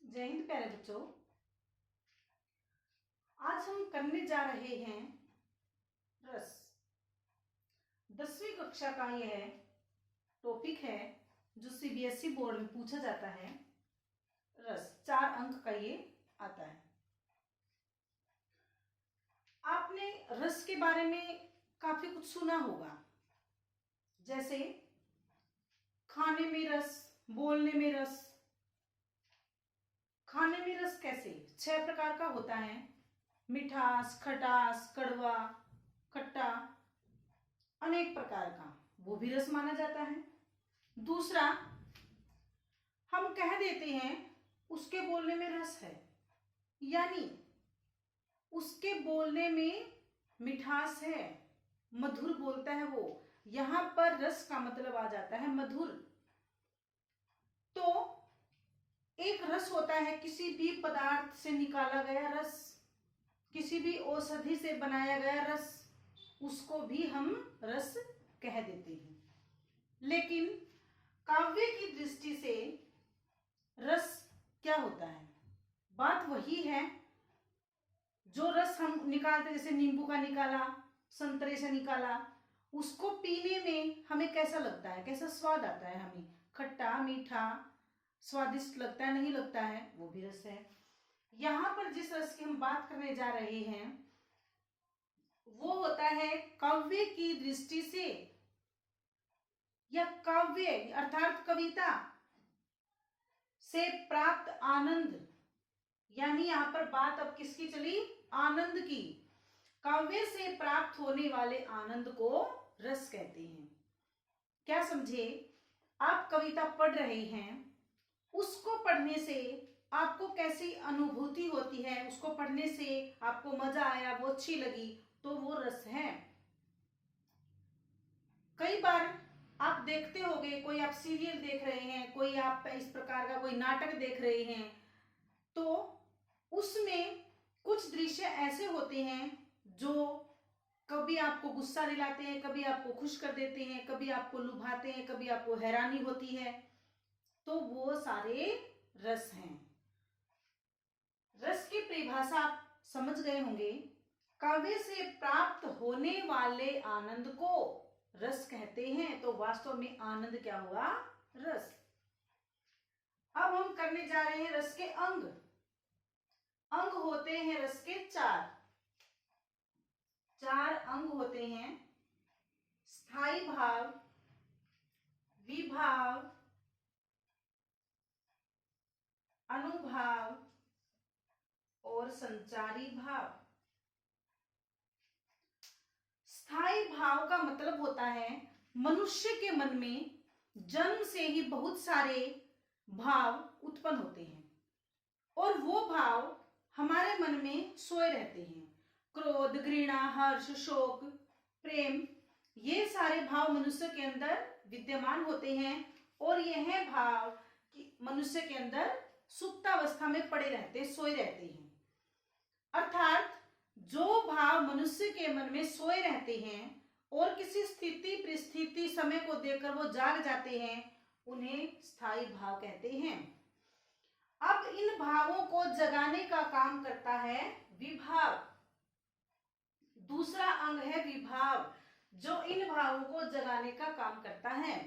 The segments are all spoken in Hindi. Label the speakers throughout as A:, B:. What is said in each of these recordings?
A: जय हिंद प्यारे बच्चों। आज हम करने जा रहे हैं रस। 10वीं कक्षा का यह टॉपिक है जो सीबीएसई बोर्ड में पूछा जाता है। रस 4 अंक का ये आता है। आपने रस के बारे में काफी कुछ सुना होगा, जैसे खाने में रस, बोलने में रस। खाने में रस कैसे? 6 प्रकार का होता है। मिठास, खटास, कड़वा, खट्टा, अनेक प्रकार का, वो भी रस माना जाता है। दूसरा, हम कह देते हैं उसके बोलने में रस है, यानी उसके बोलने में मिठास है, मधुर बोलता है वो। यहां पर रस का मतलब आ जाता है मधुर। तो एक रस होता है किसी भी पदार्थ से निकाला गया रस, किसी भी औषधि से बनाया गया रस, उसको भी हम रस कह देते हैं। लेकिन काव्य की दृष्टि से रस क्या होता है? बात वही है जो रस हम निकालते, जैसे नींबू का निकाला, संतरे से निकाला, उसको पीने में हमें कैसा लगता है, कैसा स्वाद आता है? हमें खट्टा, मीठा, स्वादिष्ट लगता है, नहीं लगता है? वो भी रस है। यहां पर जिस रस की हम बात करने जा रहे हैं वो होता है काव्य की दृष्टि से, या काव्य अर्थात कविता से प्राप्त आनंद। यानी यहां पर बात अब किसकी चली? आनंद की। काव्य से प्राप्त होने वाले आनंद को रस कहते हैं। क्या समझे? आप कविता पढ़ रहे हैं, उसको पढ़ने से आपको कैसी अनुभूति होती है, उसको पढ़ने से आपको मजा आया, वो अच्छी लगी, तो वो रस है। कई बार आप देखते होंगे, कोई आप सीरियल देख रहे हैं, कोई आप इस प्रकार का कोई नाटक देख रहे हैं, तो उसमें कुछ दृश्य ऐसे होते हैं जो कभी आपको गुस्सा दिलाते हैं, कभी आपको खुश कर देते हैं, कभी आपको लुभाते हैं, कभी आपको हैरानी होती है। तो वो सारे रस हैं। रस की परिभाषा आप समझ गए होंगे। काव्य से प्राप्त होने वाले आनंद को रस कहते हैं। तो वास्तव में आनंद क्या हुआ? रस। अब हम करने जा रहे हैं रस के अंग। अंग होते हैं रस के 4 अंग होते हैं। स्थायी भाव, विभाव, अनुभाव और संचारी भाव। स्थायी भाव का मतलब होता है मनुष्य के मन में जन्म से ही बहुत सारे भाव उत्पन्न होते हैं और वो भाव हमारे मन में सोए रहते हैं। क्रोध, घृणा, हर्ष, शोक, प्रेम, ये सारे भाव मनुष्य के अंदर विद्यमान होते हैं और यह भाव मनुष्य के अंदर सुप्तावस्था में पड़े रहते, सोए रहते हैं। अर्थात जो भाव मनुष्य के मन में सोए रहते हैं और किसी स्थिति, परिस्थिति, समय को देखकर वो जाग जाते हैं, उन्हें स्थायी भाव कहते हैं। अब इन भावों को जगाने का काम करता है विभाव। दूसरा अंग है विभाव, जो इन भावों को जगाने का काम करता है।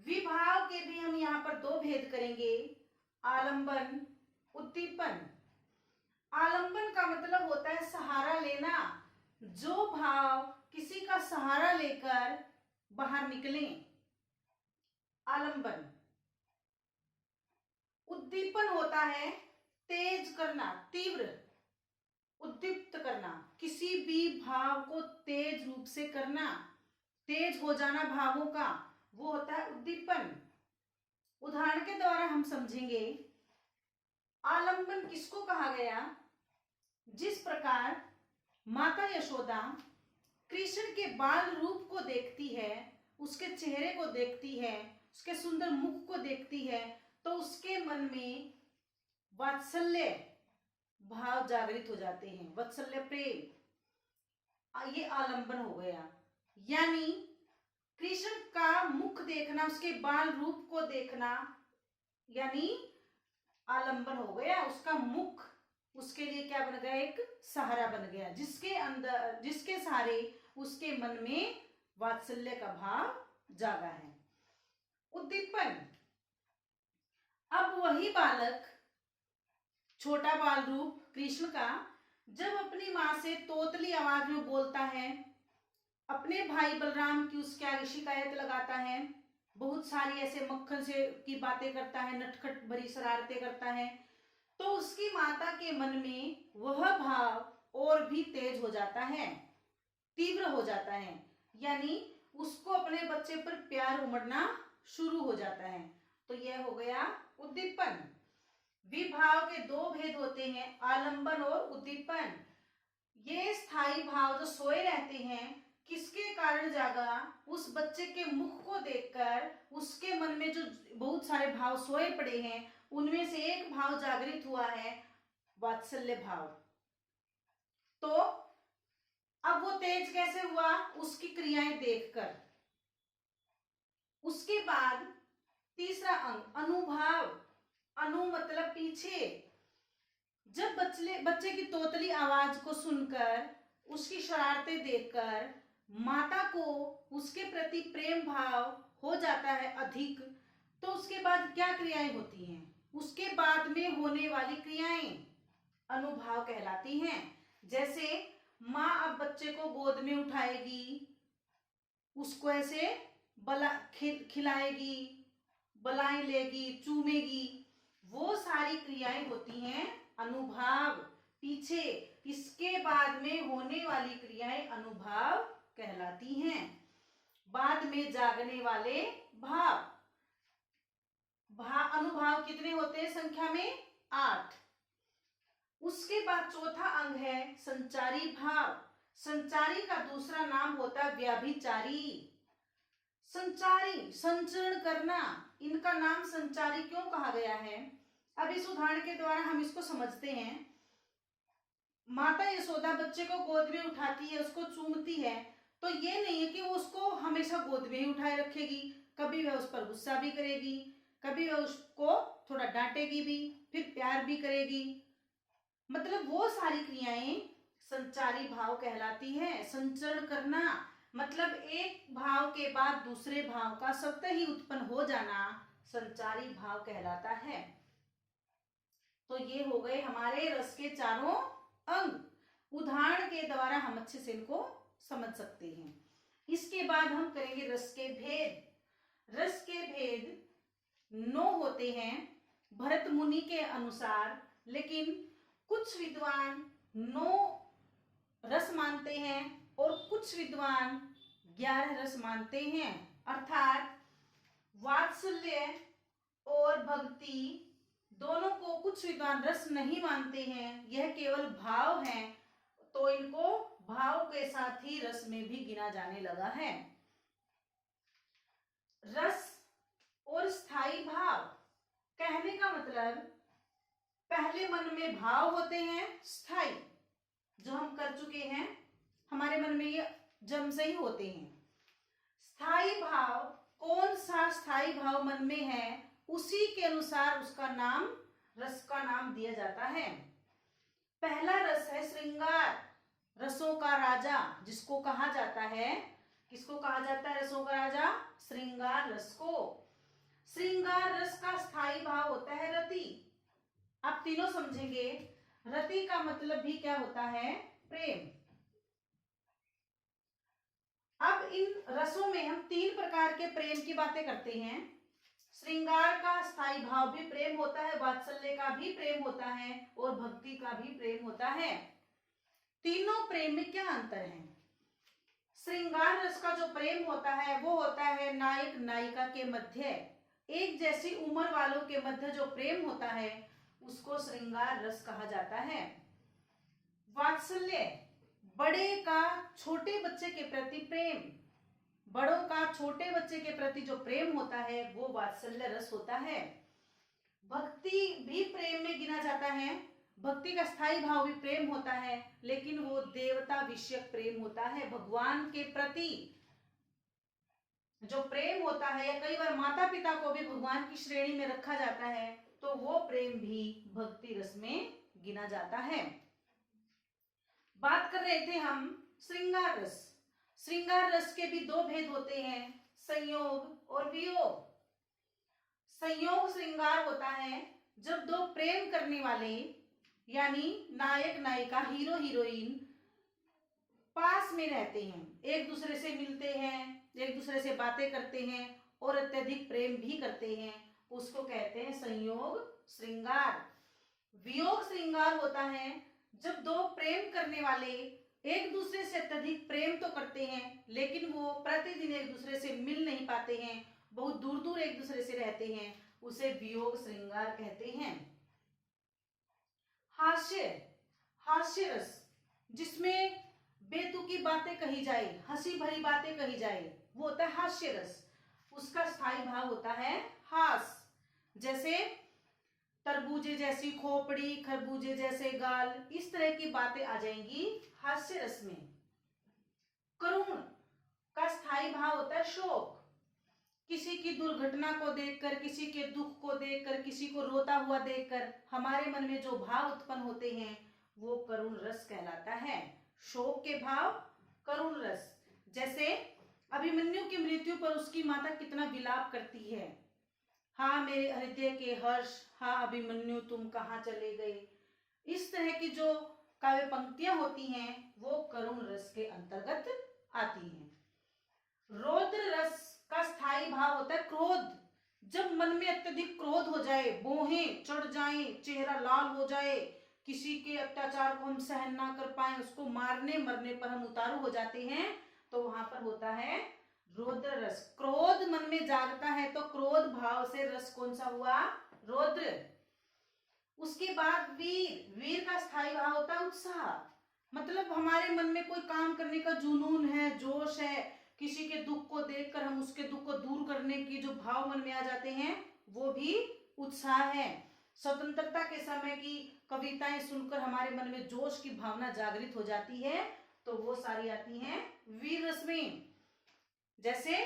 A: विभाव के भी हम यहाँ पर 2 भेद करेंगे, आलंबन, उद्दीपन। आलंबन का मतलब होता है सहारा लेना, जो भाव किसी का सहारा लेकर बाहर निकले, आलंबन। उद्दीपन होता है तेज करना, तीव्र, उद्दीप्त करना, किसी भी भाव को तेज रूप से करना, तेज हो जाना भावों का, वो होता है उद्दीपन। उदाहरण के द्वारा हम समझेंगे आलंबन किसको कहा गया। जिस प्रकार माता यशोदा कृष्ण के बाल रूप को देखती है, उसके चेहरे को देखती है, उसके सुंदर मुख को देखती है, तो उसके मन में वात्सल्य भाव जागृत हो जाते हैं, वात्सल्य प्रेम, ये आलंबन हो गया। यानी कृष्ण का मुख देखना, उसके बाल रूप को देखना, यानी आलंबन हो गया, उसका मुख उसके लिए क्या बन गया, एक सहारा बन गया, जिसके अंदर, जिसके सहारे उसके मन में वात्सल्य का भाव जागा है। उद्दीपन, अब वही बालक, छोटा बाल रूप कृष्ण का, जब अपनी माँ से तोतली आवाज में बोलता है, अपने भाई बलराम की उसके आगे शिकायत लगाता है, बहुत सारी ऐसे मक्खन से की बातें करता है, नटखट भरी शरारतें करता है, तो उसकी माता के मन में वह भाव और भी तेज हो जाता है, तीव्र हो जाता है, यानी उसको अपने बच्चे पर प्यार उमड़ना शुरू हो जाता है। तो यह हो गया उद्दीपन। विभाव के दो भेद होते हैं, आलंबन और उद्दीपन। ये स्थायी भाव जो सोए रहते हैं, किसके कारण जागा, उस बच्चे के मुख को देखकर उसके मन में जो बहुत सारे भाव सोए पड़े हैं, उनमें से एक भाव जागृत हुआ है, वात्सल्य भाव। तो अब वो तेज कैसे हुआ, उसकी क्रियाएं देखकर। उसके बाद तीसरा अंग अनुभाव, अनु मतलब पीछे। जब बच्चे की तोतली आवाज को सुनकर, उसकी शरारतें देखकर माता को उसके प्रति प्रेम भाव हो जाता है अधिक, तो उसके बाद क्या क्रियाएं होती हैं, उसके बाद में होने वाली क्रियाएं अनुभाव कहलाती हैं। जैसे माँ अब बच्चे को गोद में उठाएगी, उसको ऐसे खिलाएगी, बलाएं लेगी, चूमेगी, वो सारी क्रियाएं होती हैं अनुभाव पीछे। इसके बाद में होने वाली क्रियाएं अनुभाव कहलाती हैं। बाद में जागने वाले भाव, अनुभाव कितने होते हैं संख्या में, 8। उसके बाद चौथा अंग है संचारी भाव। संचारी का दूसरा नाम होता है व्याभिचारी। संचारी, संचरण करना, इनका नाम संचारी क्यों कहा गया है, अब इस उदाहरण के द्वारा हम इसको समझते हैं। माता यशोदा बच्चे को गोद में उठाती है, उसको चूमती है, तो ये नहीं है कि वो उसको हमेशा गोद में ही उठाए रखेगी, कभी वह उस पर गुस्सा भी करेगी, कभी वह उसको थोड़ा डांटेगी भी, फिर प्यार भी करेगी। मतलब वो सारी क्रियाएं संचारी भाव कहलाती है। संचरण करना मतलब एक भाव के बाद दूसरे भाव का स्वतः ही उत्पन्न हो जाना संचारी भाव कहलाता है। तो ये हो गए हमारे रस के चारों अंग। उदाहरण के द्वारा हम अच्छे से इनको समझ सकते हैं। इसके बाद हम करेंगे रस के भेद। रस के भेद 9 होते हैं भरत मुनि के अनुसार, लेकिन कुछ विद्वान 9 रस मानते हैं और कुछ विद्वान 11 रस मानते हैं। अर्थात वात्सल्य और भक्ति दोनों को कुछ विद्वान रस नहीं मानते हैं, यह केवल भाव हैं, तो इनको भाव के साथ ही रस में भी गिना जाने लगा है। रस और स्थायी भाव कहने का मतलब, पहले मन में भाव होते हैं स्थायी, जो हम कर चुके हैं, हमारे मन में ये जन्म से ही होते हैं। स्थायी भाव, कौन सा स्थायी भाव मन में है, उसी के अनुसार उसका नाम, रस का नाम दिया जाता है। पहला रस है श्रृंगार, रसों का राजा जिसको कहा जाता है। किसको कहा जाता है रसों का राजा? श्रृंगार रस को। श्रृंगार रस का स्थायी भाव होता है रति। आप तीनों समझेंगे, रति का मतलब भी क्या होता है? प्रेम। अब इन रसों में हम 3 प्रकार के प्रेम की बातें करते हैं। श्रृंगार का स्थायी भाव भी प्रेम होता है, वात्सल्य का भी प्रेम होता है और भक्ति का भी प्रेम होता है। तीनों प्रेम में क्या अंतर है? श्रृंगार रस का जो प्रेम होता है वो होता है नायक नायिका के मध्य, एक जैसी उम्र वालों के मध्य जो प्रेम होता है उसको श्रृंगार रस कहा जाता है। वात्सल्य, बड़े का छोटे बच्चे के प्रति प्रेम, बड़ों का छोटे बच्चे के प्रति जो प्रेम होता है वो वात्सल्य रस होता है। भक्ति भी प्रेम में गिना जाता है, भक्ति का स्थायी भाव भी प्रेम होता है, लेकिन वो देवता विषयक प्रेम होता है। भगवान के प्रति जो प्रेम होता है, या कई बार माता पिता को भी भगवान की श्रेणी में रखा जाता है, तो वो प्रेम भी भक्ति रस में गिना जाता है। बात कर रहे थे हम श्रृंगार रस। श्रृंगार रस के भी दो भेद होते हैं, संयोग और वियोग। संयोग श्रृंगार होता है जब दो प्रेम करने वाले यानी नायक नायिका, हीरो हीरोइन पास में रहते हैं, एक दूसरे से मिलते हैं, एक दूसरे से बातें करते हैं और अत्यधिक प्रेम भी करते हैं, उसको कहते हैं संयोग श्रृंगार। वियोग श्रृंगार होता है जब दो प्रेम करने वाले एक दूसरे से अत्यधिक प्रेम तो करते हैं लेकिन वो प्रतिदिन एक दूसरे से मिल नहीं पाते हैं, बहुत दूर दूर एक दूसरे से रहते हैं, उसे वियोग श्रृंगार कहते हैं। हास्य रस, जिसमें बेतुकी बातें कही जाए, हंसी भरी बातें कही जाए, वो होता है हास्य रस। उसका स्थायी भाव होता है हास। जैसे तरबूजे जैसी खोपड़ी, खरबूजे जैसे गाल, इस तरह की बातें आ जाएंगी हास्य रस में। करुण का स्थायी भाव होता है शोक। किसी की दुर्घटना को देखकर, किसी के दुख को देखकर, किसी को रोता हुआ देखकर हमारे मन में जो भाव उत्पन्न होते हैं वो करुण रस कहलाता है। शोक के भाव करुण रस। जैसे अभिमन्यु की मृत्यु पर उसकी माता कितना विलाप करती है, हाँ मेरे हृदय के हर्ष, हाँ अभिमन्यु तुम कहाँ चले गए। इस तरह की जो काव्य पंक्तियां होती हैं वो करुण रस के अंतर्गत आती हैं। रौद्र रस का स्थायी भाव होता है क्रोध। जब मन में अत्यधिक क्रोध हो जाए, भौहें चढ़ जाएं, चेहरा लाल हो जाए, किसी के अत्याचार को हम सहन ना कर पाए, उसको मारने मरने पर हम उतारू हो जाते हैं, तो वहां पर होता है रौद्र रस। क्रोध मन में जागता है तो क्रोध भाव से रस कौन सा हुआ, रौद्र। उसके बाद वीर का स्थायी भाव होता है उत्साह। मतलब हमारे मन में कोई काम करने का जुनून है, जोश है, किसी के दुख को देखकर हम उसके दुख को दूर करने की जो भाव मन में आ जाते हैं वो भी उत्साह है। स्वतंत्रता के समय की कविताएं सुनकर हमारे मन में जोश की भावना जागृत हो जाती है, तो वो सारी आती हैं वीर रस में। जैसे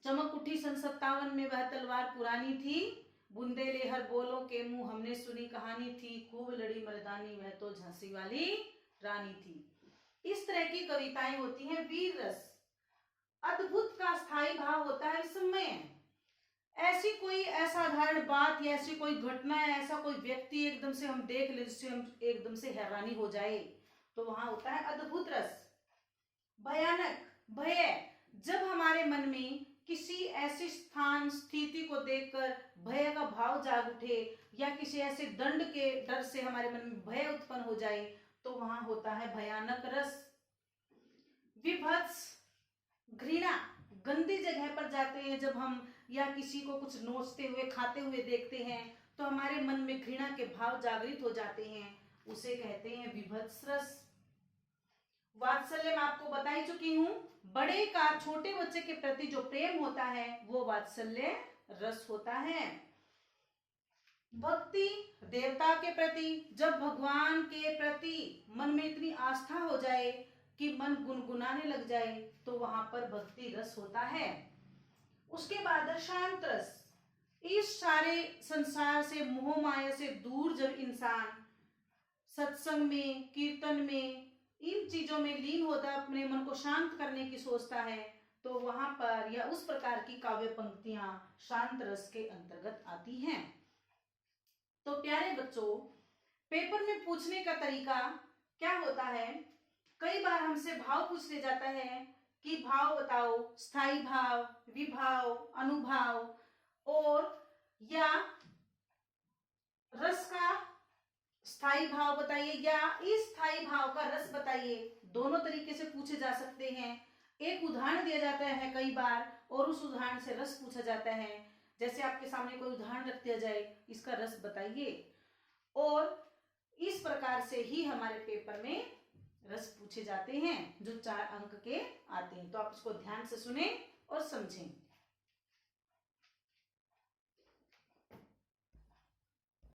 A: चमक उठी सन 57 में वह तलवार पुरानी थी, बुंदेले हर बोलों के मुंह हमने सुनी कहानी थी, खूब लड़ी मर्दानी वह तो झांसी वाली रानी थी। इस तरह की कविताएं होती हैं वीर रस। अद्भुत का स्थायी भाव होता है विस्मय। ऐसी कोई असाधारण बात या ऐसी कोई घटना या ऐसा कोई व्यक्ति एकदम से हम देख ले जिससे हम एकदम से हैरानी हो जाए, तो वहां होता है अद्भुत रस। भयानक, भय, जब हमारे मन में किसी ऐसी स्थान स्थिति को देखकर भय का भाव जाग उठे या किसी ऐसे दंड के डर से हमारे मन में भय उत्पन्न हो जाए, तो वहां होता है भयानक रस। विभत्स, घृणा, गंदी जगह पर जाते हैं जब हम या किसी को कुछ नोचते हुए खाते हुए देखते हैं तो हमारे मन में घृणा के भाव जागृत हो जाते हैं, उसे कहते हैं विभत्स रस। वात्सल्य मैं आपको बता ही चुकी हूं, बड़े का छोटे बच्चे के प्रति जो प्रेम होता है वो वात्सल्य रस होता है। भक्ति, देवता के प्रति, जब भगवान के प्रति मन में इतनी आस्था हो जाए कि मन गुनगुनाने लग जाए तो वहां पर भक्ति रस होता है। उसके बाद शांत रस। इस सारे संसार से, मोह माया से दूर जब इंसान सत्संग में, कीर्तन में, इन चीजों में लीन होता है, अपने मन को शांत करने की सोचता है, तो वहां पर या उस प्रकार की काव्य पंक्तियां शांत रस के अंतर्गत आती हैं। तो प्यारे बच्चों, पेपर में पूछने का तरीका क्या होता है, कई बार हमसे भाव पूछ ले जाता है कि भाव बताओ, स्थायी भाव, विभाव, अनुभाव और या रस का स्थायी भाव बताइए या इस स्थायी भाव का रस बताइए। दोनों तरीके से पूछे जा सकते हैं। एक उदाहरण दिया जाता है कई बार और उस उदाहरण से रस पूछा जाता है। जैसे आपके सामने कोई उदाहरण रख दिया जाए, इसका रस बताइए, और इस प्रकार से ही हमारे पेपर में रस पूछे जाते हैं जो 4 अंक के आते हैं। तो आप इसको ध्यान से सुने और समझें।